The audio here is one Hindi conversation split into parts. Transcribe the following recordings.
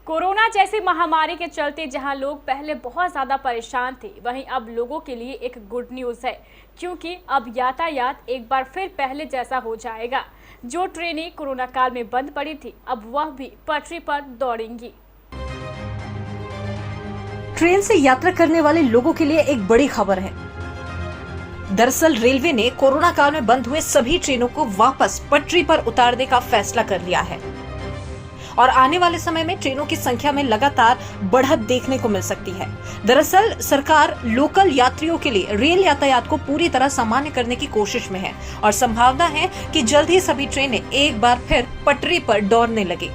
कोरोना जैसी महामारी के चलते जहां लोग पहले बहुत ज़्यादा परेशान थे, वहीं अब लोगों के लिए एक गुड न्यूज़ है, क्योंकि अब यातायात एक बार फिर पहले जैसा हो जाएगा। जो ट्रेनें कोरोना काल में बंद पड़ी थी, अब वह भी पटरी पर दौड़ेंगी। ट्रेन से यात्रा करने वाले लोगों के लिए एक बड़ी खबर है। दरअसल रेलवे ने कोरोना काल में बंद हुए सभी ट्रेनों को वापस पटरी पर उतारने का फैसला कर लिया है और आने वाले समय में ट्रेनों की संख्या में लगातार बढ़त देखने को मिल सकती है। दरअसल सरकार लोकल यात्रियों के लिए रेल यातायात को पूरी तरह सामान्य करने की कोशिश में है और संभावना है कि जल्द ही सभी ट्रेनें एक बार फिर पटरी पर दौड़ने लगे।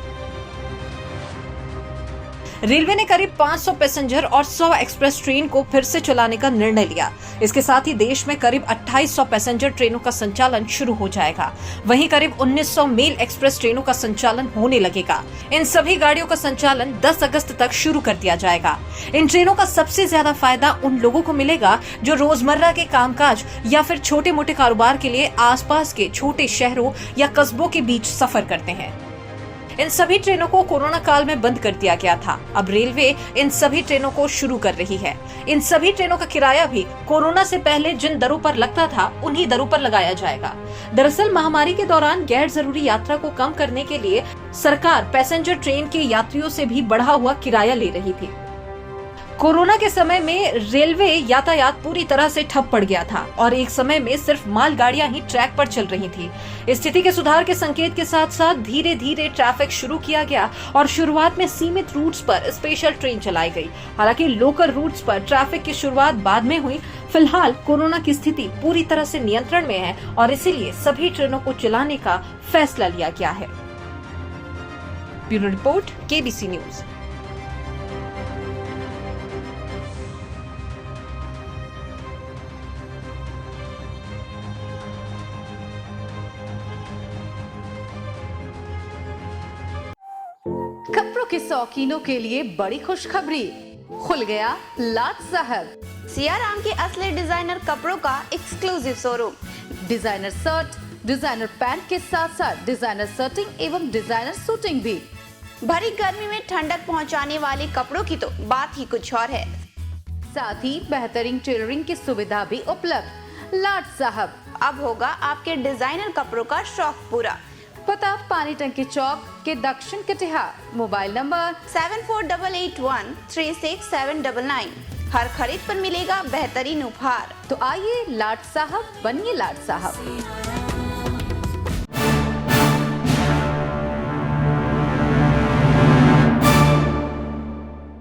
रेलवे ने करीब 500 पैसेंजर और 100 एक्सप्रेस ट्रेन को फिर से चलाने का निर्णय लिया। इसके साथ ही देश में करीब 2800 पैसेंजर ट्रेनों का संचालन शुरू हो जाएगा। वहीं करीब 1900 मेल एक्सप्रेस ट्रेनों का संचालन होने लगेगा। इन सभी गाड़ियों का संचालन 10 अगस्त तक शुरू कर दिया जाएगा। इन ट्रेनों का सबसे ज्यादा फायदा उन लोगों को मिलेगा जो रोजमर्रा के कामकाज या फिर छोटे मोटे कारोबार के लिए आसपास के छोटे शहरों या कस्बों के बीच सफर करते हैं। इन सभी ट्रेनों को कोरोना काल में बंद कर दिया गया था। अब रेलवे इन सभी ट्रेनों को शुरू कर रही है। इन सभी ट्रेनों का किराया भी कोरोना से पहले जिन दरों पर लगता था, उन्हीं दरों पर लगाया जाएगा। दरअसल महामारी के दौरान गैर जरूरी यात्रा को कम करने के लिए सरकार पैसेंजर ट्रेन के यात्रियों से भी बढ़ा हुआ किराया ले रही थी। कोरोना के समय में रेलवे यातायात पूरी तरह से ठप पड़ गया था और एक समय में सिर्फ मालगाड़ियां ही ट्रैक पर चल रही थी। स्थिति के सुधार के संकेत के साथ साथ धीरे धीरे ट्रैफिक शुरू किया गया और शुरुआत में सीमित रूट्स पर स्पेशल ट्रेन चलाई गई। हालांकि लोकल रूट्स पर ट्रैफिक की शुरुआत बाद में हुई। फिलहाल कोरोना की स्थिति पूरी तरह से नियंत्रण में है और इसीलिए सभी ट्रेनों को चलाने का फैसला लिया गया है। Bureau report, KBC news. कपड़ों के शौकीनों के लिए बड़ी खुशखबरी, खुल गया लाट साहब। सियाराम के असली डिजाइनर कपड़ों का exclusive showroom. Designer shirt, designer pant के साथ साथ डिजाइनर शर्टिंग एवं डिजाइनर सूटिंग भी। भरी गर्मी में ठंडक पहुंचाने वाले कपड़ों की तो बात ही कुछ और है। साथ ही बेहतरीन टेलरिंग की सुविधा भी उपलब्ध। लाट साहब, अब होगा आपके डिजाइनर कपड़ों का शौक पूरा। पता पानी टंकी चौक के दक्षिण कटिहार। Mobile number 7488136799। हर खरीद पर मिलेगा बेहतरीन उपहार। तो आइए लाट साहब बनिए लाट साहब।